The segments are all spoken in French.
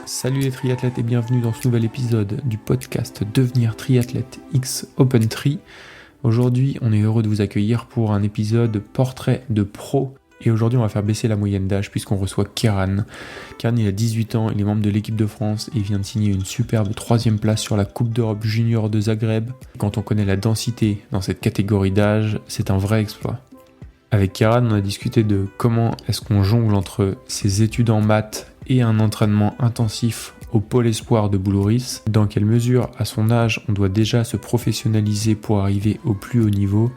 Salut les triathlètes et bienvenue dans ce nouvel épisode du podcast Devenir triathlète X Open Tri. Aujourd'hui, on est heureux de vous accueillir pour un épisode portrait de pro. Et aujourd'hui, on va faire baisser la moyenne d'âge puisqu'on reçoit Keran. Keran, il a 18 ans, il est membre de l'équipe de France et il vient de signer une superbe 3e place sur la Coupe d'Europe Junior de Zagreb. Quand on connaît la densité dans cette catégorie d'âge, c'est un vrai exploit. Avec Keran, on a discuté de comment est-ce qu'on jongle entre ses études en maths et un entraînement intensif au pôle espoir de Boulouris, dans quelle mesure, à son âge, on doit déjà se professionnaliser pour arriver au plus haut niveau,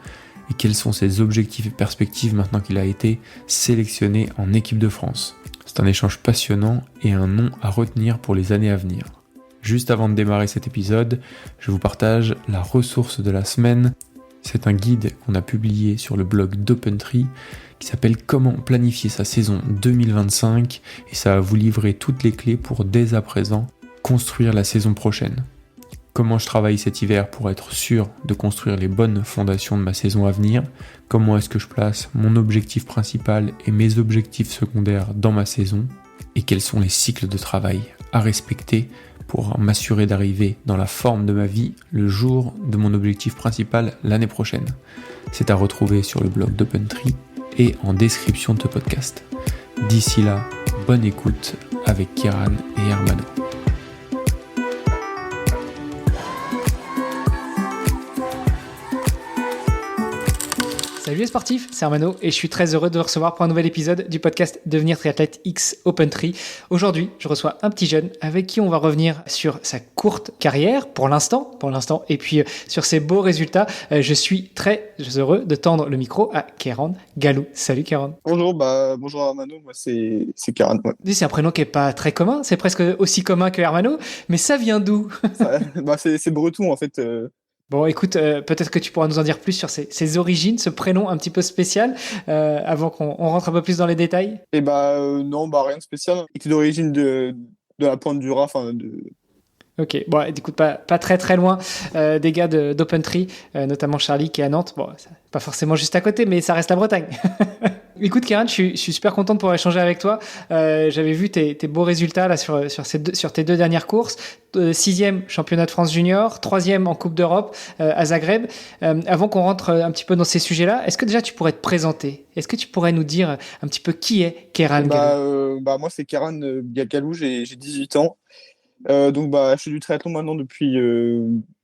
et quels sont ses objectifs et perspectives maintenant qu'il a été sélectionné en équipe de France. C'est un échange passionnant et un nom à retenir pour les années à venir. Juste avant de démarrer cet épisode, je vous partage la ressource de la semaine. C'est un guide qu'on a publié sur le blog d'OpenTri qui s'appelle « Comment planifier sa saison 2025 » et ça va vous livrer toutes les clés pour dès à présent construire la saison prochaine. Comment je travaille cet hiver pour être sûr de construire les bonnes fondations de ma saison à venir, comment est-ce que je place mon objectif principal et mes objectifs secondaires dans ma saison et quels sont les cycles de travail à respecter pour m'assurer d'arriver dans la forme de ma vie le jour de mon objectif principal l'année prochaine. C'est à retrouver sur le blog d'OpenTri et en description de ce podcast. D'ici là, bonne écoute avec Keran et Hermano. Salut les sportifs, c'est Hermano et je suis très heureux de vous recevoir pour un nouvel épisode du podcast Devenir triathlète X Open Tri. Aujourd'hui, je reçois un petit jeune avec qui on va revenir sur sa courte carrière pour l'instant, et puis sur ses beaux résultats. Je suis très heureux de tendre le micro à Keran Galou. Salut Keran. Bonjour Hermano, moi c'est Keran. Ouais. C'est un prénom qui est pas très commun, c'est presque aussi commun que Hermano, mais ça vient d'où? C'est breton en fait. Bon, écoute, peut-être que tu pourras nous en dire plus sur ses origines, ce prénom un petit peu spécial, avant qu'on rentre un peu plus dans les détails. Non, rien de spécial. Il était d'origine de la pointe du Raz, Ok, bon, écoute, pas très très loin des gars d'OpenTri, notamment Charlie qui est à Nantes. Bon, pas forcément juste à côté, mais ça reste la Bretagne. Écoute, Keran, je suis super content de pouvoir échanger avec toi. J'avais vu tes beaux résultats là sur tes 2 dernières courses. 6e championnat de France junior, 3e en Coupe d'Europe à Zagreb. Avant qu'on rentre un petit peu dans ces sujets-là, est-ce que déjà tu pourrais te présenter? Est-ce que tu pourrais nous dire un petit peu qui est Keran Galou? Moi c'est Keran Galou, j'ai 18 ans. Je fais du triathlon maintenant depuis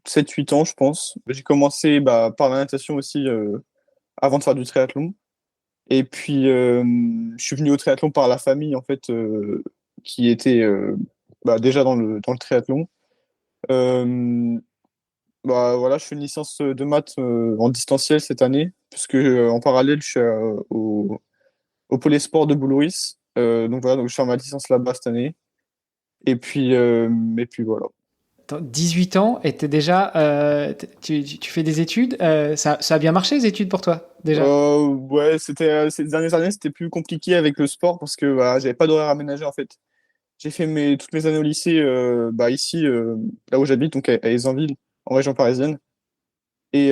7-8 ans, je pense. J'ai commencé par la natation aussi avant de faire du triathlon. Et puis, je suis venu au triathlon par la famille, en fait, qui était déjà dans le triathlon. Je fais une licence de maths en distanciel cette année, puisque en parallèle, je suis au pôle sport de Boulouris. Donc je fais ma licence là-bas cette année. Et puis voilà. 18 ans et t'es déjà, tu fais des études. Ça a bien marché les études pour toi déjà? Ces dernières années c'était plus compliqué avec le sport parce que j'avais pas d'horaire aménagé en fait. J'ai fait toutes mes années au lycée ici là où j'habite, donc à Aisanville en région parisienne, et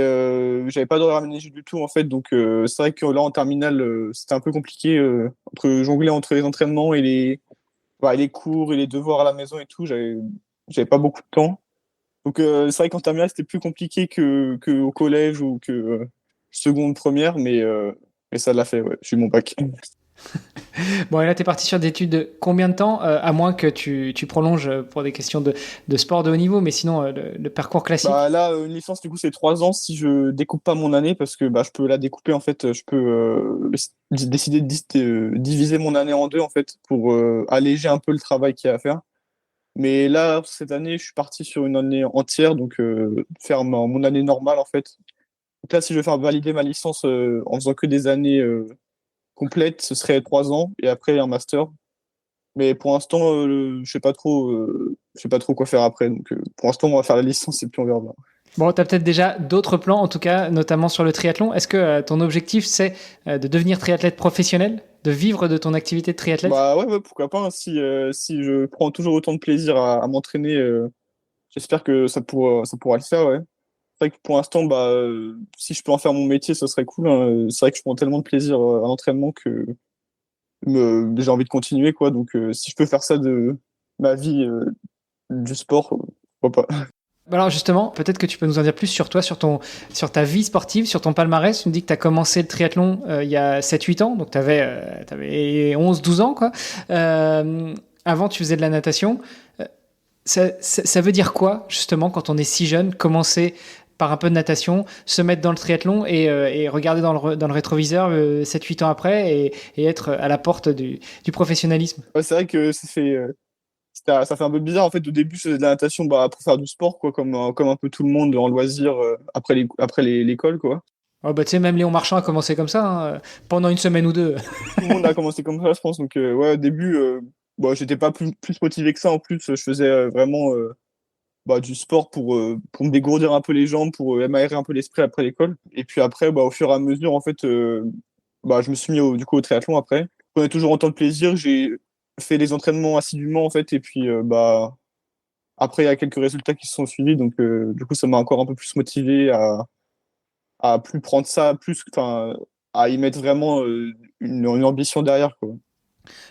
j'avais pas d'horaire aménagé du tout en fait, donc c'est vrai que là en terminale c'était un peu compliqué entre jongler entre les entraînements et les cours et les devoirs à la maison et tout. J'avais pas beaucoup de temps. Donc c'est vrai qu'en terminale, c'était plus compliqué que au collège ou que seconde, première, mais ça l'a fait, ouais. J'ai eu mon bac. Bon, et là, tu es parti sur des études de combien de temps, à moins que tu prolonges pour des questions de sport de haut niveau, mais sinon, le parcours classique? Là, une licence, du coup, c'est 3 ans si je découpe pas mon année, parce que je peux la découper, en fait. Je peux décider de diviser mon année en 2, en fait, pour alléger un peu le travail qu'il y a à faire. Mais là, cette année, je suis parti sur une année entière, donc faire mon année normale, en fait. Donc là, si je veux faire valider ma licence en faisant que des années complètes, ce serait 3 ans, et après un master. Mais pour l'instant, je sais pas trop quoi faire après. Donc pour l'instant, on va faire la licence et puis on verra bien. Bon, tu as peut-être déjà d'autres plans, en tout cas, notamment sur le triathlon. Est-ce que ton objectif, c'est de devenir triathlète professionnel, de vivre de ton activité de triathlète? Ouais, pourquoi pas, hein. Si je prends toujours autant de plaisir à m'entraîner, j'espère que ça pourra le faire, ouais. C'est vrai que pour l'instant, si je peux en faire mon métier, ça serait cool, hein. C'est vrai que je prends tellement de plaisir à l'entraînement que j'ai envie de continuer, quoi. Donc si je peux faire ça ma vie du sport, pourquoi pas. Alors justement, peut-être que tu peux nous en dire plus sur toi, sur ta vie sportive, sur ton palmarès. Tu me dis que tu as commencé le triathlon il y a 7-8 ans, donc tu avais 11-12 ans, quoi. Avant, tu faisais de la natation. Ça veut dire quoi, justement, quand on est si jeune, commencer par un peu de natation, se mettre dans le triathlon et regarder dans le rétroviseur 7-8 ans après et être à la porte du professionnalisme? Ouais, c'est vrai que ça fait un peu bizarre en fait. Au début, je faisais de la natation pour faire du sport, quoi, comme un peu tout le monde en loisir l'école, quoi. Oh bah, tu sais, même Léon Marchand a commencé comme ça, hein, pendant une semaine ou deux. Tout le monde a commencé comme ça, je pense. Donc, ouais, au début, j'étais pas plus motivé que ça. En plus, je faisais vraiment du sport pour me dégourdir un peu les jambes, pour m'aérer un peu l'esprit après l'école. Et puis après, au fur et à mesure, en fait, je me suis mis du coup au triathlon après. Je prenais toujours autant de plaisir. J'ai fait des entraînements assidûment, en fait. Et puis, après, il y a quelques résultats qui se sont suivis. Donc, du coup, ça m'a encore un peu plus motivé à plus prendre ça, enfin, à y mettre vraiment une ambition derrière, quoi.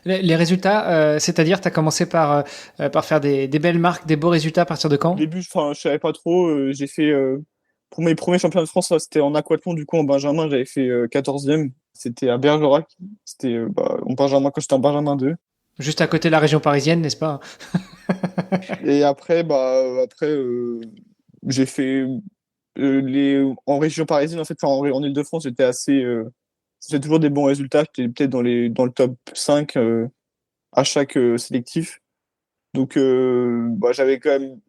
Les résultats, c'est-à-dire, tu as commencé par faire des belles marques, des beaux résultats à partir de Au quand? début, enfin, je savais pas trop. J'ai fait pour mes premiers championnats de France, ça, c'était en aquathlon, du coup en Benjamin, j'avais fait 14e. C'était à Bergerac. C'était en Benjamin quand j'étais en Benjamin 2. Juste à côté de la région parisienne, n'est-ce pas? Et après, j'ai fait en région parisienne, en fait, enfin, en Île-de-France, j'étais c'était toujours des bons résultats. J'étais peut-être dans le top 5 à chaque sélectif. Donc, j'avais quand même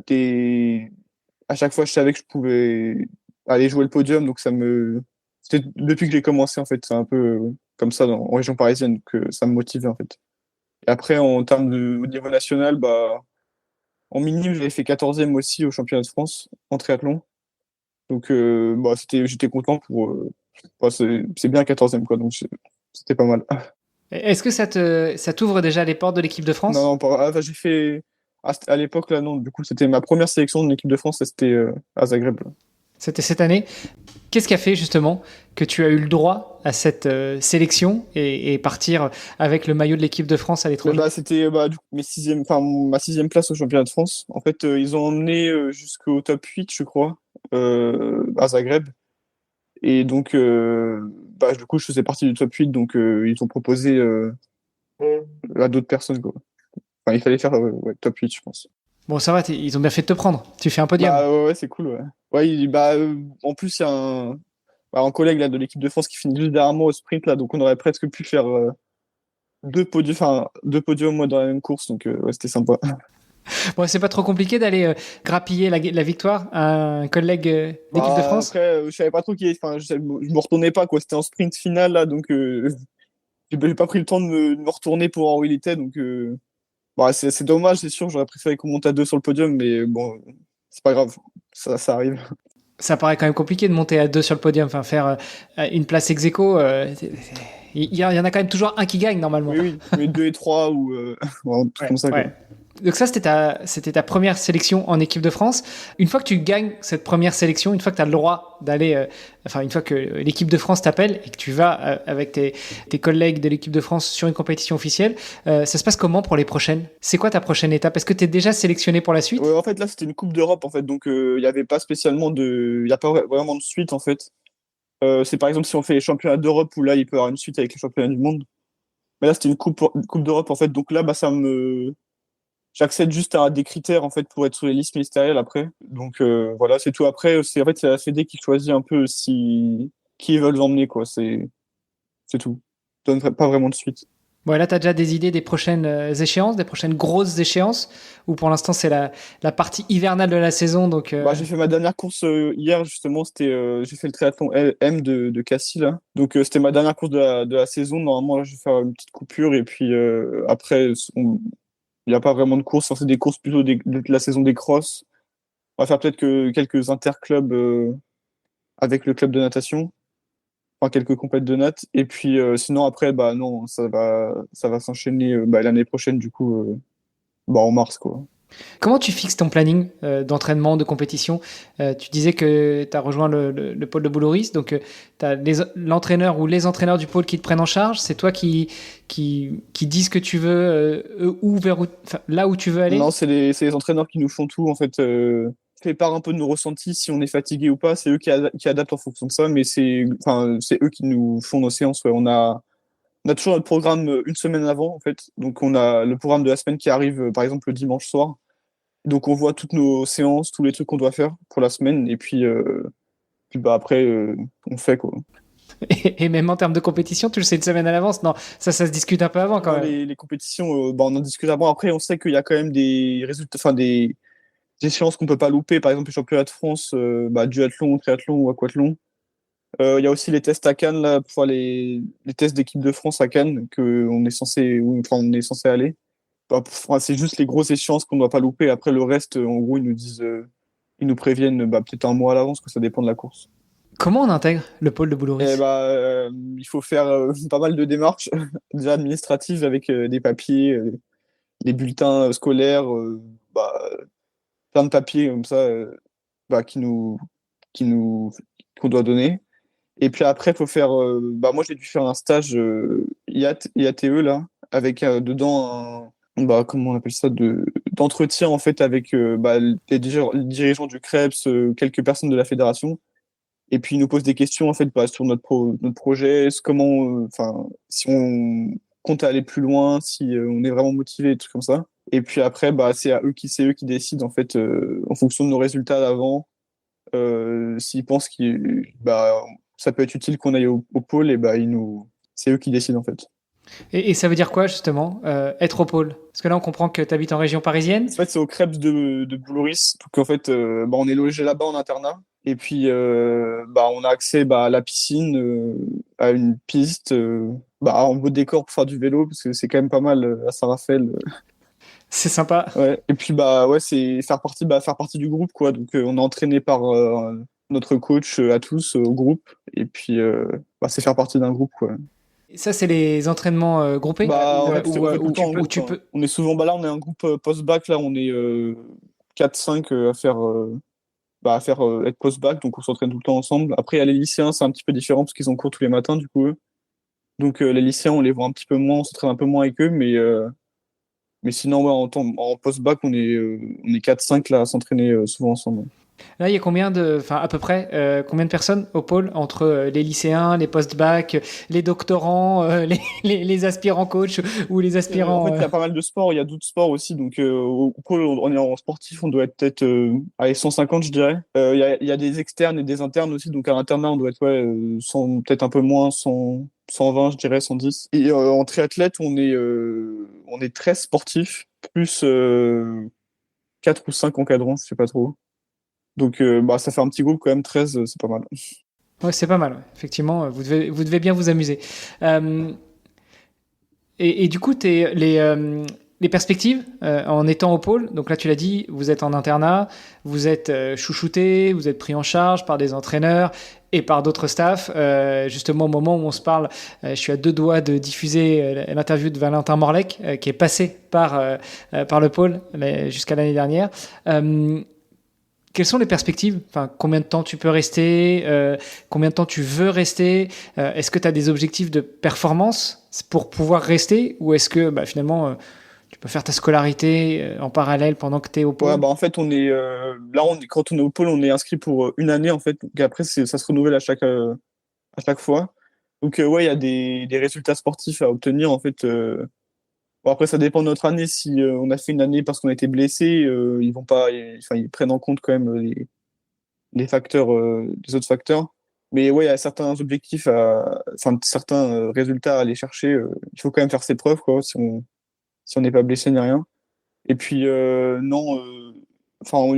des. À chaque fois, je savais que je pouvais aller jouer le podium. Donc, c'était depuis que j'ai commencé, en fait. C'est un peu comme ça en région parisienne que ça me motivait, en fait. Et après, au niveau national, en minime, j'avais fait 14e aussi au championnat de France en triathlon. Donc, j'étais content c'est bien 14e, quoi. Donc, c'était pas mal. Est-ce que ça t'ouvre déjà les portes de l'équipe de Non, France? non, enfin, j'ai fait. À l'époque, là, non. Du coup, c'était ma première sélection de l'équipe de France, c'était à Zagreb, là. C'était cette année. Qu'est-ce qui a fait justement que tu as eu le droit à cette sélection et partir avec le maillot de l'équipe de France à l'étranger? C'était du coup, ma sixième place au championnat de France. En fait, ils ont emmené jusqu'au top 8, je crois, à Zagreb. Et donc, du coup, je faisais partie du top 8, donc ils ont proposé à d'autres personnes, quoi. Enfin, il fallait faire top 8, je pense. Bon, ça va, ils ont bien fait de te prendre. Tu fais un podium. Ouais, ouais, c'est cool, ouais. Ouais, en plus, il y a un collègue là, de l'équipe de France qui finit juste derrière moi au sprint, là, donc on aurait presque pu faire deux podiums moi, dans la même course, donc ouais, c'était sympa. Bon, c'est pas trop compliqué d'aller grappiller la victoire à un collègue d'équipe de France? Après, je savais pas trop enfin, je me retournais pas, quoi. C'était en sprint final, là, donc j'ai pas pris le temps de me retourner pour voir où il était, donc c'est dommage, c'est sûr. J'aurais préféré qu'on monte à deux sur le podium, mais bon, c'est pas grave, ça arrive. Ça paraît quand même compliqué de monter à deux sur le podium, enfin faire une place ex aequo. Il y en a quand même toujours un qui gagne normalement. Oui, oui, mais deux et trois ou un truc Ouais, comme ça, quoi. ouais. Donc ça, c'était ta première sélection en équipe de France. Une fois que tu gagnes cette première sélection, une fois que tu as le droit d'aller, une fois que l'équipe de France t'appelle et que tu vas avec tes collègues de l'équipe de France sur une compétition officielle, ça se passe comment pour les prochaines? C'est quoi ta prochaine étape? Est-ce que tu es déjà sélectionné pour la suite? Ouais, en fait, là, c'était une Coupe d'Europe, en fait, donc il n'y avait pas spécialement il y a pas vraiment de suite, en fait. C'est par exemple si on fait les championnats d'Europe où là, il peut y avoir une suite avec les championnats du monde. Mais là, c'était une coupe d'Europe, en fait, donc là, j'accède juste à des critères, en fait, pour être sur les listes ministérielles après. Donc voilà, c'est tout. Après, c'est la Fédé qui choisit un peu qui ils veulent emmener, quoi. C'est tout. Ça donne pas vraiment de suite. Bon, là, tu as déjà des idées des prochaines échéances, des prochaines grosses échéances, ou pour l'instant, c'est la partie hivernale de la saison, donc... J'ai fait ma dernière course hier, justement. J'ai fait le triathlon M de Cassis, là. Donc, c'était ma dernière course de la saison. Normalement, là, je vais faire une petite coupure. Et puis, après, il n'y a pas vraiment de course. Enfin, c'est des courses plutôt de la saison des crosses. On va faire peut-être que quelques interclubs avec le club de natation. Enfin, quelques compètes de natte. Et puis, sinon, après, non, ça va s'enchaîner l'année prochaine, du coup, en mars, quoi. Comment tu fixes ton planning d'entraînement, de compétition? Tu disais que tu as rejoint le pôle de Boulouris, donc tu as l'entraîneur ou les entraîneurs du pôle qui te prennent en charge. C'est toi qui dis ce que tu veux, là où tu veux aller? Non, c'est les entraîneurs qui nous font tout, en fait. Fait part un peu de nos ressentis, si on est fatigué ou pas. C'est eux qui adaptent en fonction de ça, mais c'est eux qui nous font nos séances. Ouais. On a toujours notre programme une semaine avant, en fait. Donc, on a le programme de la semaine qui arrive, par exemple, le dimanche soir. Donc, on voit toutes nos séances, tous les trucs qu'on doit faire pour la semaine. Et puis bah, après, on fait, quoi. Et même en termes de compétition, tu le sais une semaine à l'avance? Non, ça se discute un peu avant quand Dans même. les compétitions, bah, on en discute avant. Après, on sait qu'il y a quand même des résultats, enfin, des échéances qu'on peut pas louper. Par exemple, le championnat de France, bah, duathlon, triathlon ou aquathlon. Il y a aussi les tests à Cannes, là, pour faire les tests d'équipe de France à Cannes, on est censé aller. Bah, c'est juste les grosses échéances qu'on ne doit pas louper. Après, le reste, en gros, ils nous préviennent bah, peut-être un mois à l'avance, que ça dépend de la course. Comment on intègre le pôle de Et Boulouris? bah, il faut faire pas mal de démarches, déjà administratives avec des papiers, des bulletins scolaires, bah, plein de papiers comme ça, bah, qui nous, qu'on doit donner. Et puis après, il faut faire. Bah, moi, j'ai dû faire un stage IATE, là, avec dedans bah, comment on appelle ça, d'entretien, en fait, avec bah, les dirigeants du CREPS, quelques personnes de la fédération. Et puis, ils nous posent des questions, en fait, bah, sur notre projet, enfin, si on compte aller plus loin, si on est vraiment motivé, des trucs comme ça. Et puis après, bah, c'est eux qui décident, en fait, en fonction de nos résultats d'avant, s'ils pensent bah, ça peut être utile qu'on aille au pôle, et bah, c'est eux qui décident en fait. Et ça veut dire quoi justement, être au pôle? Parce que là, on comprend que tu habites en région parisienne. En fait, c'est au Crêpes de Boulouris. Donc en fait, bah, on est logé là-bas en internat. Et puis, bah, on a accès bah, à la piscine, à une piste, bah, en beau décor pour faire du vélo, parce que c'est quand même pas mal à Saint-Raphaël. C'est sympa. Ouais. Et puis, bah, ouais, c'est faire partie du groupe, quoi. Donc, on est entraîné par notre coach à tous, au groupe. Et puis, bah, c'est faire partie d'un groupe, quoi. Et ça, c'est les entraînements groupés Bah, en fait, où, on fait tout le temps en où groupe, tu hein. peux. On est souvent, bah là, on est un groupe post-bac, là, on est 4-5 être post-bac, donc on s'entraîne tout le temps ensemble. Après, il y a les lycéens, c'est un petit peu différent parce qu'ils ont cours tous les matins, du coup, eux. Donc, les lycéens, on les voit un petit peu moins, on s'entraîne un peu moins avec eux, mais sinon, ouais, en post-bac, on est 4-5 là à s'entraîner souvent ensemble. Là, il y a enfin à peu près, combien de personnes au pôle entre les lycéens, les post-bac, les doctorants, les aspirants coach ou les En fait, aspirants. il y a pas mal de sports, il y a d'autres sports aussi. Donc, au pôle, on est en sportif, on doit être peut-être allez, 150, je dirais. Il y a des externes et des internes aussi. Donc, à l'internat, on doit être ouais, peut-être un peu moins, 120, je dirais, 110. Et en triathlète, on est 13 sportifs, plus 4 ou 5 encadrants, je sais pas trop. Donc, bah, ça fait un petit groupe quand même, 13, c'est pas mal. Ouais, c'est pas mal. Ouais. Effectivement, vous devez bien vous amuser. Euh, et du coup, les perspectives en étant au pôle, donc là tu l'as dit, vous êtes en internat, vous êtes chouchouté, vous êtes pris en charge par des entraîneurs et par d'autres staffs. Justement, au moment où on se parle, je suis à deux doigts de diffuser l'interview de Valentin Morlec, qui est passé par le pôle jusqu'à l'année dernière. Quelles sont les perspectives? Enfin, combien de temps tu peux rester? Combien de temps tu veux rester? Est-ce que tu as des objectifs de performance pour pouvoir rester? Ou est-ce que bah, finalement, tu peux faire ta scolarité en parallèle pendant que tu es au Ouais, pôle? bah en fait, quand on est au pôle, on est inscrit pour une année en fait. Donc après, ça se renouvelle à chaque fois. Donc ouais, il y a des résultats sportifs à obtenir en fait. Bon, après, ça dépend de notre année. Si on a fait une année parce qu'on a été blessé, ils vont pas, enfin, ils prennent en compte quand même les facteurs, les autres facteurs. Mais ouais, il y a certains objectifs enfin, certains résultats à aller chercher. Il faut quand même faire ses preuves, quoi, si on n'est pas blessé ni rien. Et puis, non, enfin,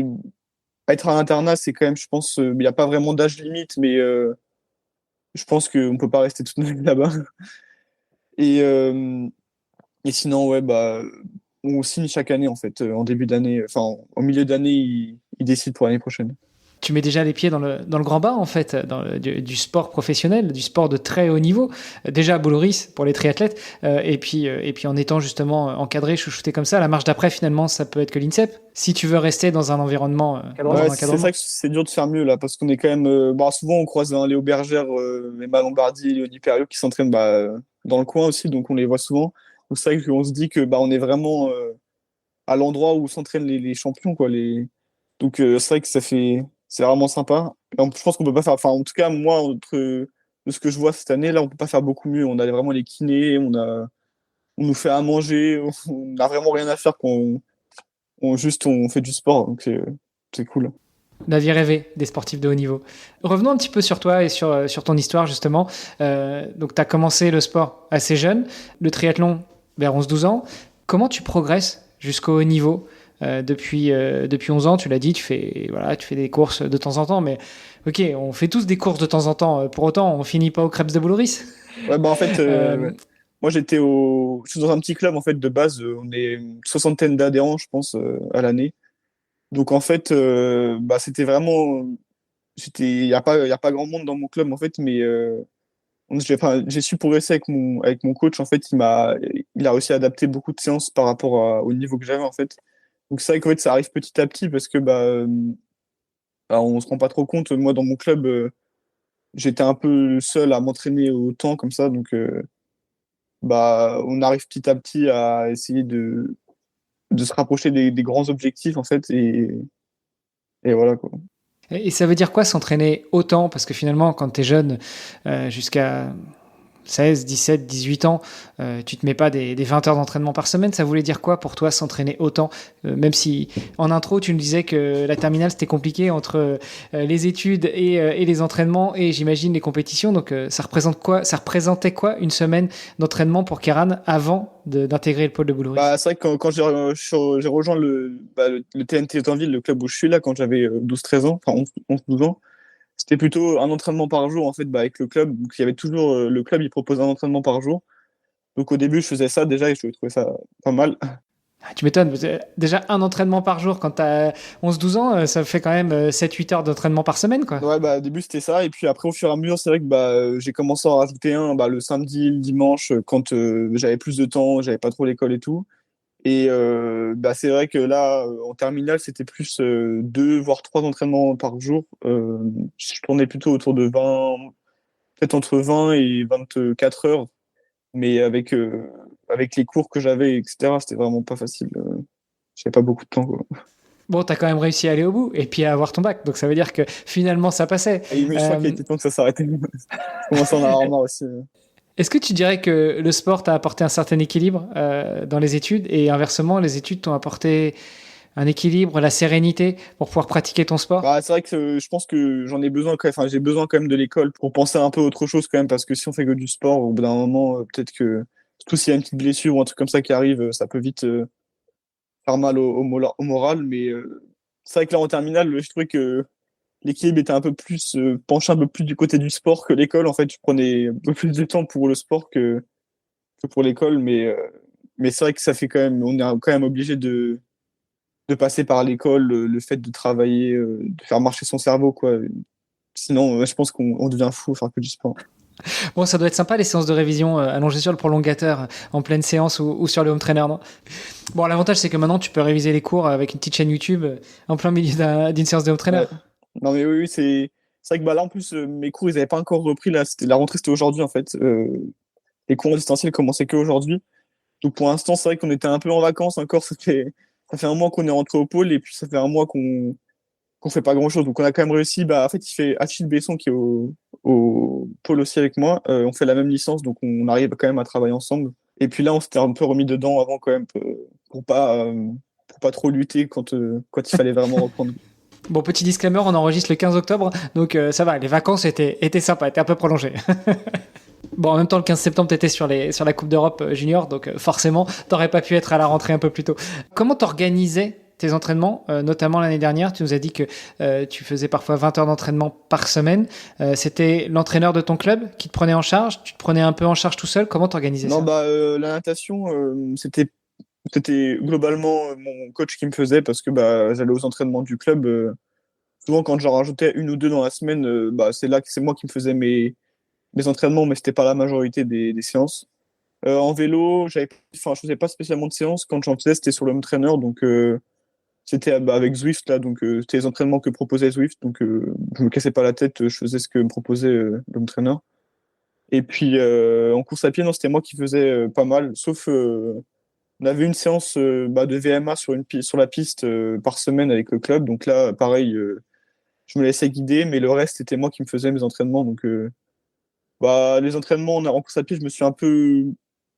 être à l'internat, c'est quand même, je pense, il n'y a pas vraiment d'âge limite, mais je pense qu'on peut pas rester toute notre vie là-bas. Et, euh, et sinon, ouais, bah, on signe chaque année, en fait, en début d'année, enfin, au milieu d'année, ils décident pour l'année prochaine. tu mets déjà les pieds dans le grand bain, en fait, du sport professionnel, du sport de très haut niveau. Déjà à Boulouris, pour les triathlètes, et puis en étant justement encadré, chouchouté comme ça, la marche d'après, finalement, ça peut être que l'INSEP. Si tu veux rester dans un environnement Ouais, c'est ça que c'est dur de faire mieux, là, parce qu'on est quand même... souvent, on croise Léo Bergère, Emma Lombardi, Léonie Perriot qui s'entraînent dans le coin aussi, donc on les voit souvent. Donc c'est vrai qu'on se dit que on est vraiment à l'endroit où s'entraînent les champions, quoi. Donc c'est vrai que c'est vraiment sympa. Je pense qu'on peut pas faire, enfin en tout cas moi de ce que je vois cette année là, on peut pas faire beaucoup mieux. On a vraiment les kinés, on nous fait à manger, on n'a vraiment rien à faire on fait du sport, donc c'est cool. La vie rêvée des sportifs de haut niveau. Revenons un petit peu sur toi et sur ton histoire justement. Donc tu as commencé le sport assez jeune, le triathlon vers 11-12 ans. Comment tu progresses jusqu'au haut niveau depuis 11 ans, tu l'as dit, tu fais des courses de temps en temps, mais ok, on fait tous des courses de temps en temps. Pour autant, on finit pas au Crêpes de Boulouris. Ouais, en fait, moi je suis dans un petit club en fait de base. On est une soixantaine d'adhérents, je pense, à l'année. Donc en fait, c'était vraiment, il y a pas grand monde dans mon club en fait, mais j'ai su progresser avec mon coach en fait. Il a réussi à adapter beaucoup de séances par rapport au niveau que j'avais en fait. Donc c'est vrai qu'en fait ça arrive petit à petit parce que on se rend pas trop compte. Moi dans mon club, j'étais un peu seul à m'entraîner autant comme ça, donc on arrive petit à petit à essayer de se rapprocher des grands objectifs en fait et voilà quoi. Et ça veut dire quoi s'entraîner autant? Parce que finalement, quand tu es jeune, jusqu'à 16, 17, 18 ans, tu te mets pas des 20 heures d'entraînement par semaine. Ça voulait dire quoi pour toi s'entraîner autant? Même si en intro, tu nous disais que la terminale, c'était compliqué entre les études et les entraînements et j'imagine les compétitions. Donc ça représentait quoi une semaine d'entraînement pour Kéran avant d'intégrer le pôle de Boulouris? C'est vrai que quand j'ai rejoint le TNT Autanville, le club où je suis là, quand j'avais 12-13 ans, enfin 11-12 ans, c'était plutôt un entraînement par jour en fait avec le club. Donc il y avait toujours le club, il propose un entraînement par jour. Donc au début, je faisais ça déjà et je trouvais ça pas mal. Tu m'étonnes, déjà un entraînement par jour quand tu as 11-12 ans, ça fait quand même 7-8 heures d'entraînement par semaine, quoi. Ouais, au début c'était ça et puis après au fur et à mesure, c'est vrai que j'ai commencé à en rajouter un le samedi, le dimanche quand j'avais plus de temps, j'avais pas trop l'école et tout. Et c'est vrai que là, en terminale, c'était plus 2 voire 3 entraînements par jour. Je tournais plutôt autour de 20, peut-être entre 20 et 24 heures. Mais avec les cours que j'avais, etc., c'était vraiment pas facile. J'avais pas beaucoup de temps, quoi. Bon, tu as quand même réussi à aller au bout et puis à avoir ton bac. Donc ça veut dire que finalement, ça passait. Mais je crois qu'il était temps que ça s'arrêtait. Je commençais à en avoir marre aussi. Est-ce que tu dirais que le sport t'a apporté un certain équilibre dans les études et inversement, les études t'ont apporté un équilibre, la sérénité pour pouvoir pratiquer ton sport? C'est vrai que je pense que j'en ai besoin quand même. Enfin, j'ai besoin quand même de l'école pour penser un peu à autre chose quand même parce que si on fait que du sport, au bout d'un moment, peut-être que surtout s'il y a une petite blessure ou un truc comme ça qui arrive, ça peut vite faire mal au moral. Mais c'est vrai que là en terminale, je trouvais que l'équilibre était un peu plus penché un peu plus du côté du sport que l'école. En fait, je prenais un peu plus de temps pour le sport que pour l'école, mais c'est vrai que ça fait quand même, on est quand même obligé de passer par l'école, le fait de travailler, de faire marcher son cerveau, quoi. Sinon, je pense qu'on devient fou faire que du sport. Bon, ça doit être sympa les séances de révision allongées sur le prolongateur en pleine séance ou sur le home trainer, non? Bon, l'avantage c'est que maintenant tu peux réviser les cours avec une petite chaîne YouTube en plein milieu d'une séance de home trainer. Ouais. Non, mais oui, c'est vrai que là en plus, mes cours ils n'avaient pas encore repris. Là, la rentrée c'était aujourd'hui en fait. Les cours distanciels commençaient qu'aujourd'hui. Donc pour l'instant, c'est vrai qu'on était un peu en vacances encore. Ça fait un mois qu'on est rentré au pôle et puis ça fait un mois qu'on fait pas grand chose. Donc on a quand même réussi. En fait, il fait Achille Besson qui est au pôle aussi avec moi. On fait la même licence, donc on arrive quand même à travailler ensemble. Et puis là, on s'était un peu remis dedans avant quand même pour pas trop lutter quand il fallait vraiment reprendre. Bon, petit disclaimer, on enregistre le 15 octobre, donc ça va, les vacances étaient sympas, étaient un peu prolongées. Bon, en même temps, le 15 septembre, tu étais sur la Coupe d'Europe junior, donc forcément, t'aurais pas pu être à la rentrée un peu plus tôt. Comment t'organisais tes entraînements, notamment l'année dernière? Tu nous as dit que tu faisais parfois 20 heures d'entraînement par semaine. C'était l'entraîneur de ton club qui te prenait en charge? Tu te prenais un peu en charge tout seul? Comment t'organisais ça? Non, la natation, c'était globalement mon coach qui me faisait parce que j'allais aux entraînements du club. souvent quand j'en rajoutais une ou deux dans la semaine, c'est là que c'est moi qui me faisais mes entraînements, mais c'était pas la majorité des séances. En vélo, je faisais pas spécialement de séances. Quand j'en faisais, c'était sur le home trainer, donc c'était avec Zwift là, donc c'était les entraînements que proposait Zwift, donc je me cassais pas la tête, je faisais ce que me proposait le home trainer. Et puis en course à pied, non, c'était moi qui faisais pas mal, sauf on avait une séance de VMA sur la piste par semaine avec le club, donc là, pareil, je me laissais guider, mais le reste, c'était moi qui me faisais mes entraînements, donc les entraînements en course à pied,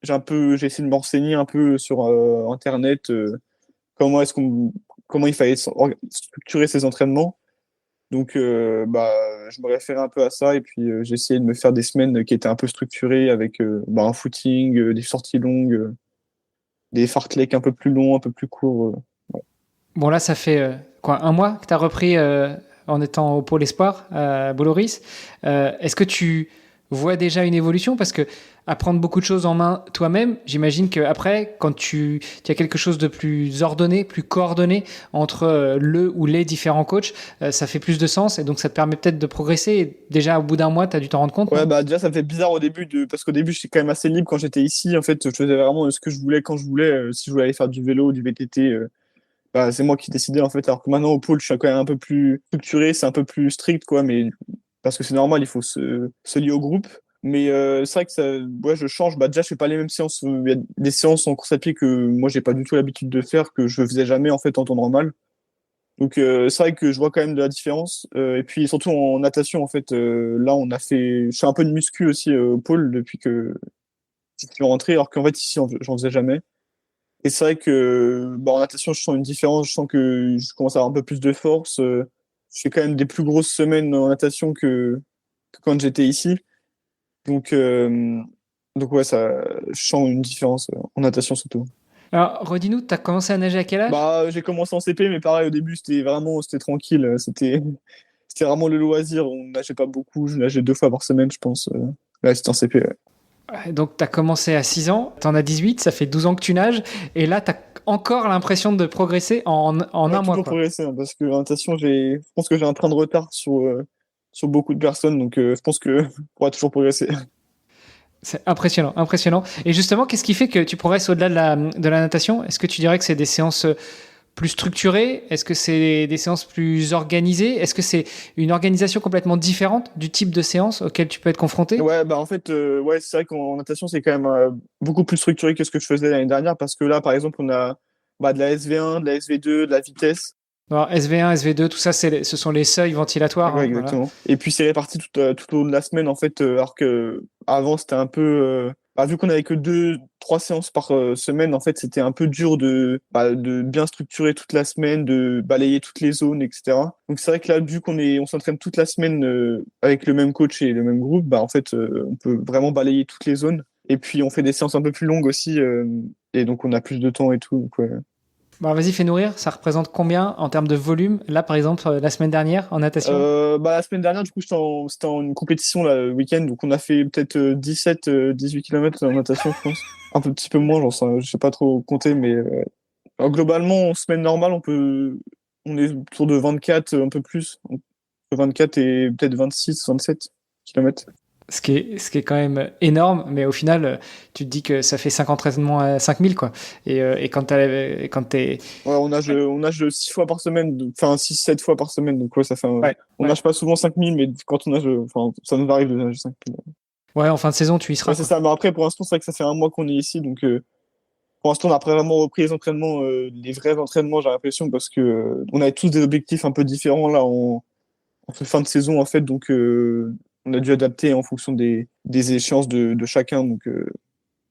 j'ai essayé de me renseigner un peu sur Internet, comment est-ce qu'on, comment il fallait structurer ces entraînements. Donc, je me référais un peu à ça et puis j'ai essayé de me faire des semaines qui étaient un peu structurées avec un footing, des sorties longues, des fartleks un peu plus longs, un peu plus courts. Ouais. Bon, là, ça fait quoi, un mois que tu as repris en étant au pôle espoir à Bollorys. Est-ce que tu vois déjà une évolution? Parce que apprendre beaucoup de choses en main toi-même, j'imagine qu'après, quand tu as quelque chose de plus ordonné, plus coordonné entre le ou les différents coachs, ça fait plus de sens et donc ça te permet peut-être de progresser. Et déjà, au bout d'un mois, tu as dû t'en rendre compte, Ouais, non? déjà, ça me fait bizarre au début, parce qu'au début, j'étais quand même assez libre quand j'étais ici. En fait, je faisais vraiment ce que je voulais quand je voulais. Si je voulais aller faire du vélo, du VTT, c'est moi qui décidais, en fait. Alors que maintenant, au pôle, je suis quand même un peu plus structuré, c'est un peu plus strict, quoi. Mais parce que c'est normal, il faut se lier au groupe. Mais c'est vrai que je change. Déjà, je fais pas les mêmes séances. Il y a des séances en course à pied que moi, j'ai pas du tout l'habitude de faire, que je faisais jamais, en fait, en temps normal. Donc c'est vrai que je vois quand même de la différence. Et puis surtout en natation, en fait, là je fais un peu de muscu aussi au pôle depuis que je suis rentré, alors qu'en fait ici j'en faisais jamais. Et c'est vrai que en natation je sens une différence, je sens que je commence à avoir un peu plus de force. Je fais quand même des plus grosses semaines en natation que quand j'étais ici. Donc euh, donc ouais, je sens une différence en natation surtout. Alors, redis-nous, tu as commencé à nager à quel âge? J'ai commencé en CP, mais pareil au début c'était tranquille, c'était vraiment le loisir. On nageait pas beaucoup. Je nageais 2 fois par semaine, je pense. Là, c'était en CP. Ouais. Donc, tu as commencé à 6 ans, tu en as 18, ça fait 12 ans que tu nages, et là, tu as encore l'impression de progresser en Ouais, un mois, toujours quoi. progressé, hein, parce que en natation, je pense que j'ai un train de retard sur beaucoup de personnes. Donc, je pense que je pourrais toujours progresser. C'est impressionnant, impressionnant. Et justement, qu'est-ce qui fait que tu progresses au-delà de la natation? Est-ce que tu dirais que c'est des séances plus structurées? Est-ce que c'est des séances plus organisées? Est-ce que c'est une organisation complètement différente du type de séance auquel tu peux être confronté? Ouais, en fait, ouais, c'est vrai qu'en natation, c'est quand même beaucoup plus structuré que ce que je faisais l'année dernière, parce que là, par exemple, on a de la SV1, de la SV2, de la vitesse. Alors, SV1, SV2, tout ça, ce sont les seuils ventilatoires, Ouais, hein, voilà. exactement. Et puis c'est réparti tout au long de la semaine en fait, alors que avant c'était un peu, vu qu'on avait que 2, 3 séances par semaine, en fait c'était un peu dur de bien structurer toute la semaine, de balayer toutes les zones, etc. Donc c'est vrai que là, vu on s'entraîne toute la semaine avec le même coach et le même groupe, en fait on peut vraiment balayer toutes les zones. Et puis on fait des séances un peu plus longues aussi, et donc on a plus de temps et tout. Donc, ouais. Bon, vas-y, fais nourrir. Ça représente combien en termes de volume? Là, par exemple, la semaine dernière, en natation? La semaine dernière, du coup, c'était en une compétition là, le week-end, donc on a fait peut-être 17, 18 km en natation, je pense. Un petit peu moins, je sais pas trop compter, mais alors, globalement, en semaine normale, on est autour de 24, un peu plus, entre 24 et peut-être 26, 27 km. Ce qui est quand même énorme, mais au final, tu te dis que ça fait 5 entraînements à 5000, quoi. Et quand t'es. Ouais, on nage 6 fois par semaine, enfin 6, 7 fois par semaine, donc ouais, ça fait Ouais, on ouais. nage pas souvent 5000, mais quand on nage, enfin, ça nous arrive de nager 5000. Ouais, en fin de saison, tu y Ouais, seras, c'est quoi. ça, mais après, pour l'instant, c'est vrai que ça fait un mois qu'on est ici, donc pour l'instant, on n'a pas vraiment repris les entraînements, les vrais entraînements, j'ai l'impression, parce que on avait tous des objectifs un peu différents là en cette fin de saison, en fait, donc on a dû adapter en fonction des échéances de chacun, donc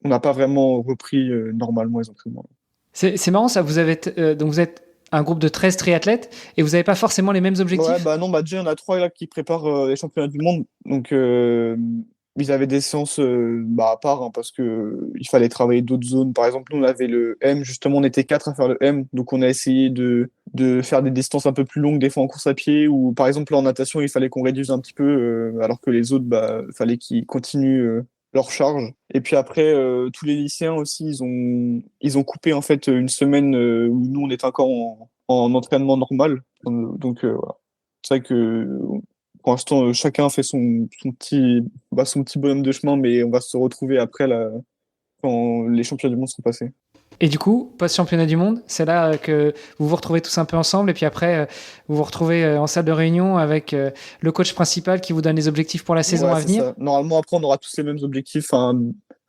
on n'a pas vraiment repris normalement les entraînements. C'est marrant, ça. Donc vous êtes un groupe de 13 triathlètes et vous n'avez pas forcément les mêmes Ouais, objectifs? non, déjà, il y en a trois là qui préparent les championnats du monde. Donc, ils avaient des séances à part, hein, parce que il fallait travailler d'autres zones. Par exemple, nous, on avait le M, justement, on était quatre à faire le M. Donc, on a essayé de faire des distances un peu plus longues, des fois en course à pied, ou par exemple, en natation, il fallait qu'on réduise un petit peu, alors que les autres, fallait qu'ils continuent leur charge. Et puis après, tous les lycéens aussi, ils ont coupé en fait une semaine où nous, on était encore en entraînement normal. Donc, voilà. C'est vrai que pour l'instant, chacun fait son petit bonhomme de chemin, mais on va se retrouver après là, quand les championnats du monde seront passés. Et du coup, post-championnat du monde, c'est là que vous vous retrouvez tous un peu ensemble et puis après, vous vous retrouvez en salle de réunion avec le coach principal qui vous donne les objectifs pour la saison Ouais, à c'est venir. ça. Normalement, après, on aura tous les mêmes objectifs, hein,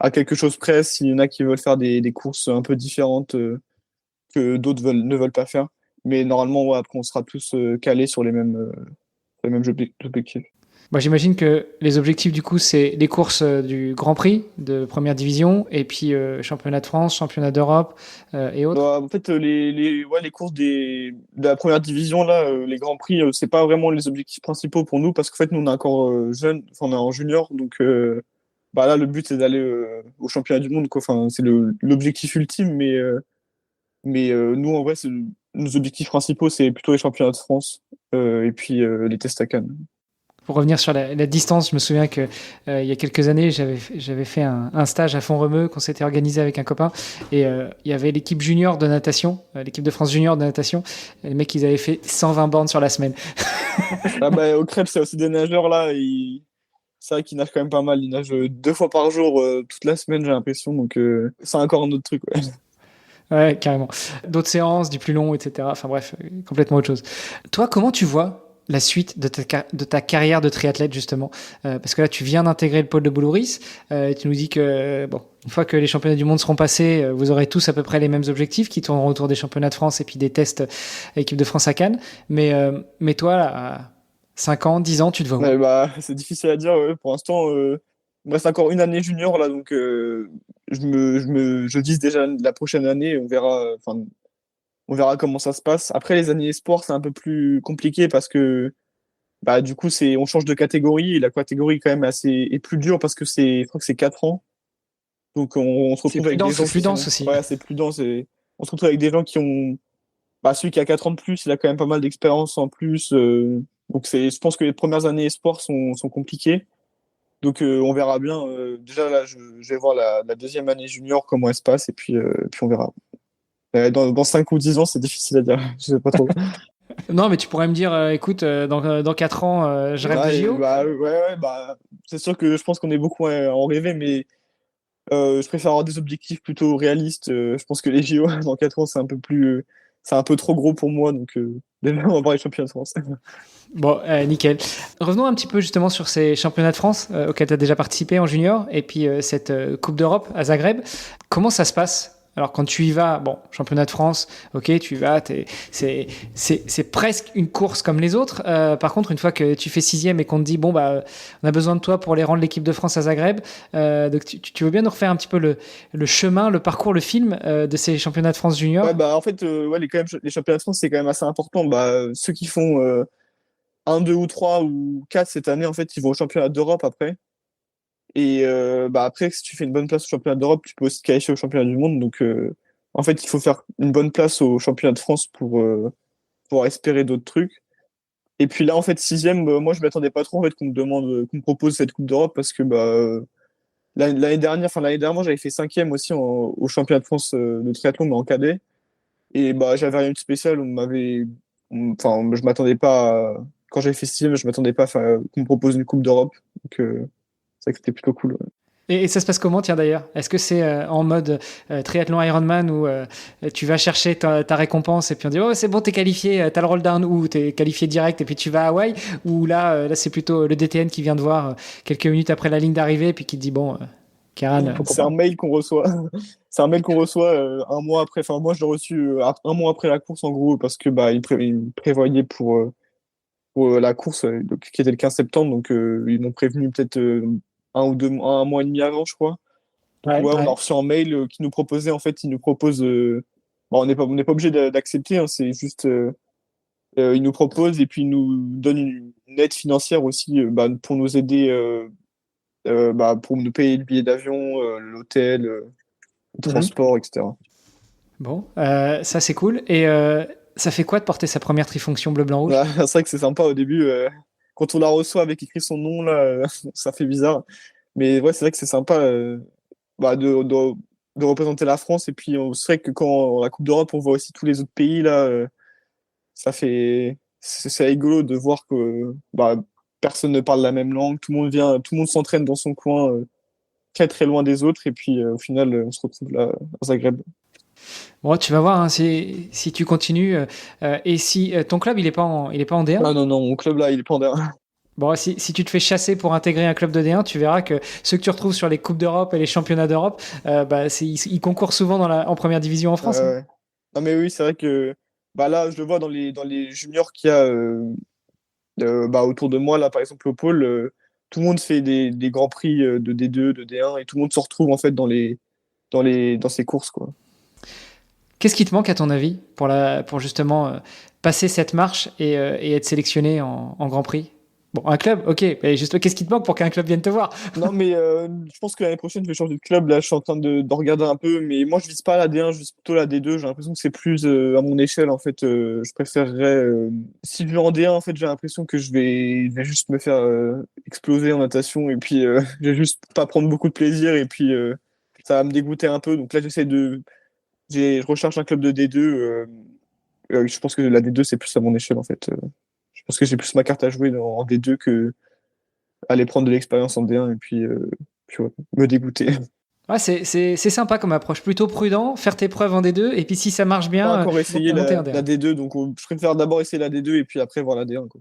à quelque chose près. S'il y en a qui veulent faire des courses un peu différentes que d'autres ne veulent pas faire. Mais normalement, ouais, après, on sera tous calés sur les mêmes objectifs. Moi, j'imagine que les objectifs, du coup, c'est les courses du Grand Prix de première division et puis championnat de France, championnat d'Europe et autres. Bah, en fait, les courses de la première division, là, les Grands Prix, c'est pas vraiment les objectifs principaux pour nous parce qu'en fait, nous, on est encore jeunes, enfin, on est en junior, donc bah, là, le but, c'est d'aller au championnat du monde, quoi. Enfin, c'est l'objectif ultime, mais nous, en vrai, nos objectifs principaux, c'est plutôt les championnats de France et puis les tests à Cannes. Pour revenir sur la distance, je me souviens que il y a quelques années, j'avais fait un stage à Font-Romeu qu'on s'était organisé avec un copain et il y avait l'équipe junior de natation, l'équipe de France junior de natation. Et les mecs, ils avaient fait 120 bornes sur la semaine. Ah, bah, au Crêpes, c'est aussi des nageurs, là, c'est vrai qu'ils nagent quand même pas mal. Ils nagent 2 fois par jour, toute la semaine, j'ai l'impression, donc c'est encore un autre truc, ouais. Ouais, carrément. D'autres séances, du plus long, etc. Enfin bref, complètement autre chose. Toi, comment tu vois la suite de ta carrière de triathlète, justement? Parce que là, tu viens d'intégrer le pôle de Boulouris. Tu nous dis que, bon, une fois que les championnats du monde seront passés, vous aurez tous à peu près les mêmes objectifs qui tourneront autour des championnats de France et puis des tests équipe de France à Cannes. Mais toi, là, à 5 ans, 10 ans, tu te vois où? Ouais, bah, c'est difficile à dire, ouais. Pour l'instant, il me reste encore une année junior, là, donc je vise déjà la prochaine année. On verra comment ça se passe. Après, les années espoirs, c'est un peu plus compliqué parce que bah, du coup, on change de catégorie et la catégorie quand même est plus dure parce que je crois que c'est 4 ans. Donc, on se C'est retrouve plus avec des dense, gens c'est plus qui dense sont, aussi. ouais, c'est plus dense et on se retrouve avec des gens qui ont, bah, celui qui a 4 ans de plus, il a quand même pas mal d'expérience en plus. Donc, je pense que les premières années espoirs sont compliquées. Donc, on verra bien. Déjà, là, je vais voir la deuxième année junior, comment elle se passe, et puis on verra. Dans 5 ou 10 ans, c'est difficile à dire. Je sais pas trop. Non, mais tu pourrais me dire, écoute, dans 4 ans, je rêve de Ouais, JO. bah, ouais, bah, c'est sûr que je pense qu'on est beaucoup à en rêver, mais je préfère avoir des objectifs plutôt réalistes. Je pense que les JO dans 4 ans, c'est un peu trop gros pour moi. Donc, déjà, on va voir les championnats de France. Bon, nickel. Revenons un petit peu justement sur ces championnats de France auxquels tu as déjà participé en junior et puis cette Coupe d'Europe à Zagreb. Comment ça se passe? Alors quand tu y vas, bon, championnat de France, ok, tu y vas, c'est presque une course comme les autres. Par contre, une fois que tu fais sixième et qu'on te dit, bon, bah, on a besoin de toi pour les rendre l'équipe de France à Zagreb, donc tu veux bien nous refaire un petit peu le chemin, le parcours, le film de ces championnats de France junior? Ouais, bah, en fait, ouais, les championnats de France, c'est quand même assez important. Bah, ceux qui font 1, 2 ou 3 ou 4 cette année, en fait, ils vont au championnat d'Europe après. Et bah après, si tu fais une bonne place au championnat d'Europe, tu peux aussi te qualifier au championnat du monde. Donc, en fait, il faut faire une bonne place au championnat de France pour espérer d'autres trucs. Et puis là, en fait, sixième, moi, je m'attendais pas trop en fait qu'on me propose cette Coupe d'Europe parce que bah, l'année dernière, moi, j'avais fait cinquième aussi au championnat de France de triathlon, mais en cadet. Et bah, j'avais rien de spécial. Enfin, je m'attendais pas. Quand j'avais fait sixième, je m'attendais pas qu'on me propose une Coupe d'Europe. Donc, c'est vrai que c'était plutôt cool. Ouais. Et ça se passe comment, tiens d'ailleurs? Est-ce que c'est en mode triathlon Ironman où tu vas chercher ta récompense et puis on dit oh c'est bon t'es qualifié, t'as le roll down ou t'es qualifié direct et puis tu vas à Hawaï ou là c'est plutôt le DTN qui vient de voir quelques minutes après la ligne d'arrivée et puis qui te dit bon Karen C'est un mail qu'on reçoit. C'est un mail qu'on reçoit un mois après. Enfin, moi, je l'ai reçu un mois après la course, en gros, parce que bah, ils me prévoyaient pour la course qui était le 15 septembre. Donc, ils m'ont prévenu peut-être un mois et demi avant, je crois. Donc, ouais, ouais, on a ouais. reçu un mail qui nous proposait, en fait, ils nous proposent. Bon, on n'est pas obligé d'accepter, hein, c'est juste. Ils nous proposent et puis ils nous donnent une aide financière aussi bah, pour nous aider, bah, pour nous payer le billet d'avion, l'hôtel, le Mhm. transport, etc. Bon ça c'est cool et ça fait quoi de porter sa première trifonction bleu blanc rouge? Bah, c'est vrai que c'est sympa au début. Quand on la reçoit avec écrit son nom, là, ça fait bizarre. Mais ouais, c'est vrai que c'est sympa bah, de représenter la France. Et puis, c'est vrai que quand la Coupe d'Europe, on voit aussi tous les autres pays, là, ça fait, c'est rigolo de voir que bah, personne ne parle la même langue, tout le monde s'entraîne dans son coin, très très loin des autres, et puis au final, on se retrouve là à Zagreb. Bon, tu vas voir, hein, si tu continues, et si ton club, il est pas en D1. Ah non, non, mon club là, il est pas en D1. Bon, si tu te fais chasser pour intégrer un club de D1, tu verras que ceux que tu retrouves sur les Coupes d'Europe et les Championnats d'Europe, ils concourent souvent en première division en France. Hein. Ouais. Non mais oui, c'est vrai que bah là, je le vois dans les juniors qu'il y a bah, autour de moi, là, par exemple, au pôle, tout le monde fait des grands prix de D2, de D1, et tout le monde se retrouve en fait dans ces courses, quoi. Qu'est-ce qui te manque à ton avis pour justement passer cette marche et être sélectionné en Grand Prix? Bon, un club, ok. Mais juste, qu'est-ce qui te manque pour qu'un club vienne te voir? Non, mais je pense que l'année prochaine, je vais changer de club. Là, je suis en train de regarder un peu, mais moi, je vise pas la D1, je vise plutôt la D2. J'ai l'impression que c'est plus à mon échelle, en fait. Je préférerais. Si je vais en D1, en fait, j'ai l'impression que je vais juste me faire exploser en natation, et puis je vais juste pas prendre beaucoup de plaisir, et puis ça va me dégoûter un peu. Donc là, je recherche un club de D2. Je pense que la D2, c'est plus à mon échelle, en fait. Je pense que j'ai plus ma carte à jouer en D2 que aller prendre de l'expérience en D1 et puis ouais, me dégoûter. Ouais, c'est sympa comme approche. Plutôt prudent, faire tes preuves en D2, et puis si ça marche Pas bien, encore essayé monter en la D1. D2, donc je préfère d'abord essayer la D2 et puis après voir la D1, quoi.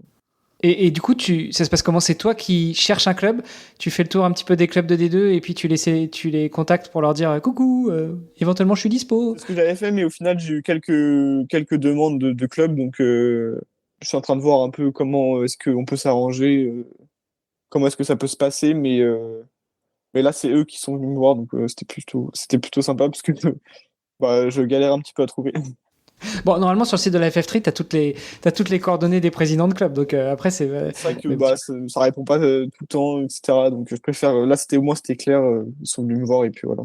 Et du coup, ça se passe comment? C'est toi qui cherches un club, tu fais le tour un petit peu des clubs de D2, et puis tu les contactes pour leur dire coucou, éventuellement je suis dispo. C'est ce que j'avais fait, mais au final, j'ai eu quelques demandes de clubs, donc je suis en train de voir un peu comment est-ce qu'on peut s'arranger, comment est-ce que ça peut se passer, mais là, c'est eux qui sont venus me voir, donc c'était plutôt sympa parce que bah, je galère un petit peu à trouver. Bon, normalement, sur le site de la FF3, t'as toutes les coordonnées des présidents de club. Donc après, c'est. C'est vrai que Mais bah, ça répond pas tout le temps, etc. Donc je préfère. Là, au moins, c'était clair. Ils sont venus me voir et puis voilà.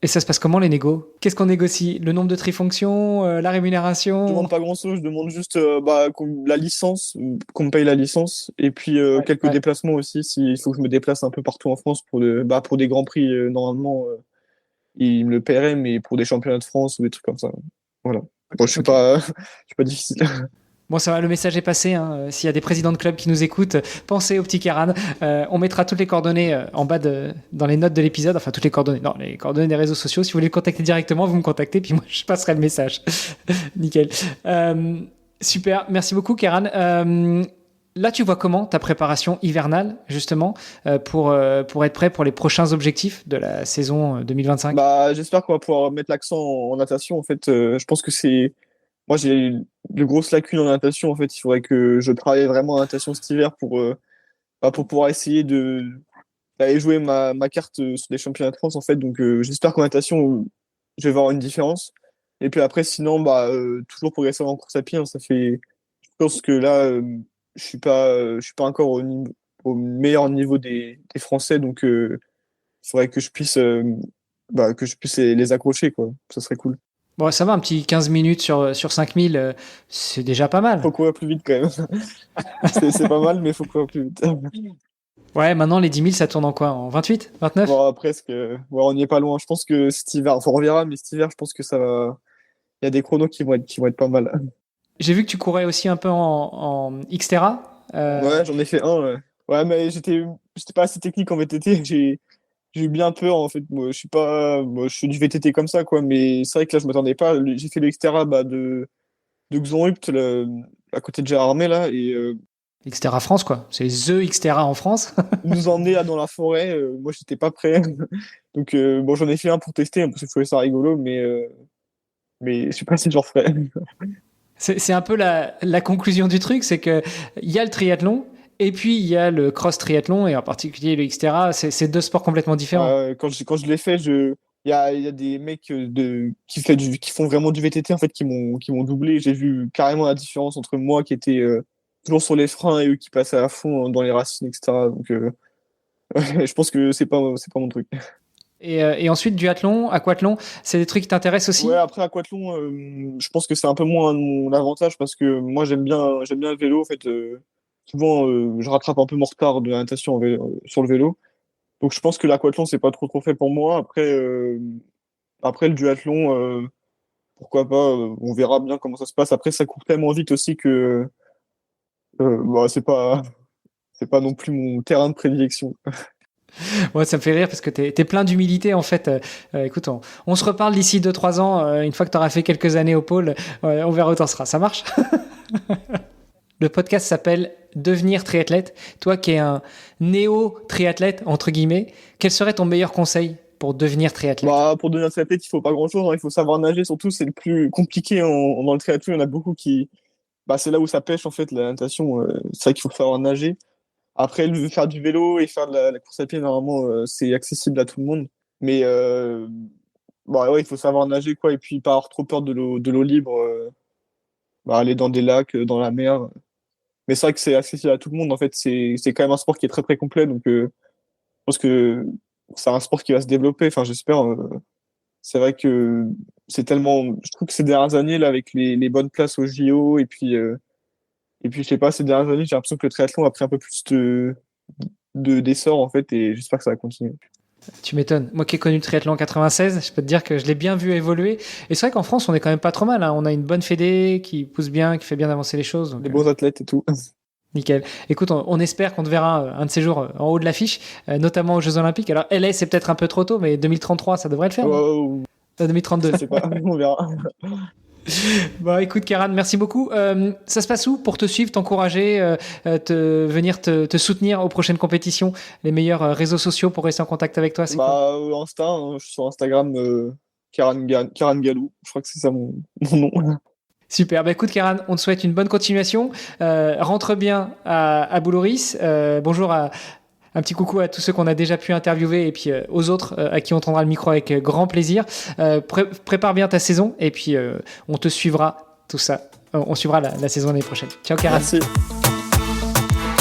Et ça se passe comment les négos? Qu'est-ce qu'on négocie? Le nombre de trifonctions, la Je rémunération? demande pas grand-chose. Je demande juste bah, la licence, qu'on me paye la licence. Et puis Ouais, quelques ouais. déplacements aussi. S'il faut que je me déplace un peu partout en France bah, pour des grands prix, normalement, ils me le paieraient, mais pour des championnats de France ou des trucs comme ça. Voilà. Bon, Ok. je suis pas difficile. Bon, ça va, le message est passé. Hein. S'il y a des présidents de club qui nous écoutent, pensez au petit Kéran. On mettra toutes les coordonnées en bas dans les notes de l'épisode. Enfin, toutes les coordonnées. Non, les coordonnées des réseaux sociaux. Si vous voulez le contacter directement, vous me contactez, puis moi, je passerai le message. Nickel. Super. Merci beaucoup, Kéran. Là, tu vois comment ta préparation hivernale, justement, pour être prêt pour les prochains objectifs de la saison 2025? Bah, j'espère qu'on va pouvoir mettre l'accent en natation. En fait, je pense que moi, j'ai de grosses lacunes en natation. En fait, il faudrait que je travaille vraiment en natation cet hiver pour pouvoir essayer d'aller jouer ma carte sur des championnats de France. En fait, donc j'espère qu'en natation, je vais voir une différence. Et puis après, sinon, bah, toujours progresser en course à pied. Hein, je pense que là, je suis pas encore au meilleur niveau des Français. Donc, il faudrait que que je puisse les accrocher, quoi. Ça serait cool. Bon, ça va, un petit 15 minutes sur 5000, c'est déjà pas mal. Faut courir plus vite quand même. C'est pas mal, mais faut courir plus vite. Ouais, maintenant, les 10 000, ça tourne en quoi? En 28? 29? Bon, presque. Ouais, on n'y est pas loin. Je pense que cet hiver, enfin, on verra, mais cet hiver, je pense que ça va. Il y a des chronos qui vont être pas mal. J'ai vu que tu courais aussi un peu en Xterra. Ouais, j'en ai fait un. Ouais, ouais, mais j'étais pas assez technique en VTT. J'ai eu bien peur, en fait. Moi, je suis du VTT comme ça, quoi. Mais c'est vrai que là, je m'attendais pas. J'ai fait le Xterra bah, de Xonrupt, à côté de Gérardmer, là. Et Xterra France, quoi. C'est The Xterra en France. ils nous emmener là dans la forêt. Moi, j'étais pas prêt. Donc, bon, j'en ai fait un pour tester, hein, parce que je trouvais ça rigolo, mais je sais pas si j'en referai. C'est un peu la conclusion du truc, c'est que il y a le triathlon, et puis il y a le cross triathlon, et en particulier le Xterra. C'est deux sports complètement différents. Quand je l'ai fait, il y a des mecs qui font vraiment du VTT en fait qui m'ont doublé. J'ai vu carrément la différence entre moi qui était toujours sur les freins et eux qui passaient à fond dans les racines, etc. Donc je pense que c'est pas mon truc. Et ensuite, duathlon, aquathlon, c'est des trucs qui t'intéressent Ouais, aussi? après aquathlon, je pense que c'est un peu moins mon avantage parce que moi j'aime bien le vélo en fait. Souvent, je rattrape un peu mon retard de la natation sur le vélo. Donc je pense que l'aquathlon c'est pas trop fait pour moi. Après le duathlon, pourquoi pas, on verra bien comment ça se passe. Après ça court tellement vite aussi que C'est pas non plus mon terrain de prédilection. Ouais, ça me fait rire parce que t'es plein d'humilité en fait. Écoute, on se reparle d'ici 2-3 ans, une fois que tu auras fait quelques années au pôle, on verra où t'en seras. Ça marche? Le podcast s'appelle Devenir triathlète. Toi qui es un néo-triathlète, entre guillemets, quel serait ton meilleur conseil pour devenir triathlète? Pour devenir triathlète, il faut pas grand-chose, hein. Il faut savoir nager, surtout, c'est le plus compliqué dans le triathlon. Il y en a beaucoup qui. C'est là où ça pêche, en fait, la natation. C'est vrai qu'il faut savoir nager. Après, faire du vélo et faire de la course à pied, normalement, c'est accessible à tout le monde. Mais ouais, il faut savoir nager, quoi, et puis pas avoir trop peur de l'eau libre. Aller dans des lacs, dans la mer. Mais c'est vrai que c'est accessible à tout le monde. En fait, c'est quand même un sport qui est très très complet. Donc, je pense que c'est un sport qui va se développer. Enfin, j'espère. C'est vrai que c'est tellement. Je trouve que ces dernières années, là, avec les bonnes places au JO, et puis, je sais pas, ces dernières années, j'ai l'impression que le triathlon a pris un peu plus d'essor, en fait, et j'espère que ça va continuer. Tu m'étonnes. Moi qui ai connu le triathlon en 96, je peux te dire que je l'ai bien vu évoluer. Et c'est vrai qu'en France, on est quand même pas trop mal, hein. On a une bonne fédé qui pousse bien, qui fait bien avancer les choses. Donc, Des bons athlètes et tout. Nickel. Écoute, on espère qu'on te verra un de ces jours en haut de l'affiche, notamment aux Jeux Olympiques. Alors, LA, c'est peut-être un peu trop tôt, mais 2033, ça devrait le faire. 2032. Je sais pas, on verra. Écoute, Kéran, merci beaucoup. Ça se passe où pour te suivre, t'encourager, venir te soutenir aux prochaines compétitions? Les meilleurs réseaux sociaux pour rester en contact avec toi, c'est quoi? Insta, hein, je suis sur Instagram, Kéran Galou. Je crois que c'est ça mon nom. Super. Écoute, Kéran, on te souhaite une bonne continuation. Rentre bien à Bouloris. Bonjour un petit coucou à tous ceux qu'on a déjà pu interviewer et puis aux autres à qui on tendra le micro avec grand plaisir. Prépare bien ta saison et puis on te suivra tout ça. On suivra la saison l'année prochaine. Ciao, Kéran. Merci.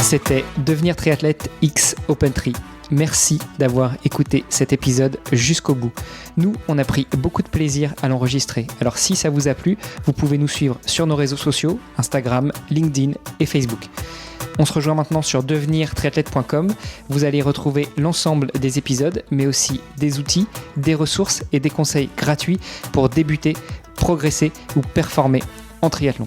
C'était Devenir triathlète X OpenTri. Merci d'avoir écouté cet épisode jusqu'au bout. Nous, on a pris beaucoup de plaisir à l'enregistrer. Alors si ça vous a plu, vous pouvez nous suivre sur nos réseaux sociaux, Instagram, LinkedIn et Facebook. On se rejoint maintenant sur devenirtriathlète.com. Vous allez retrouver l'ensemble des épisodes, mais aussi des outils, des ressources et des conseils gratuits pour débuter, progresser ou performer en triathlon.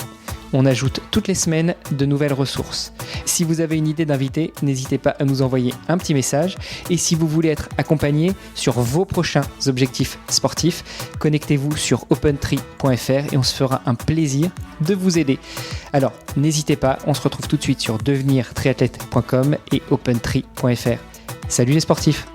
On ajoute toutes les semaines de nouvelles ressources. Si vous avez une idée d'invité, n'hésitez pas à nous envoyer un petit message. Et si vous voulez être accompagné sur vos prochains objectifs sportifs, connectez-vous sur opentree.fr et on se fera un plaisir de vous aider. Alors, n'hésitez pas, on se retrouve tout de suite sur devenirtriathlète.com et opentree.fr. Salut les sportifs!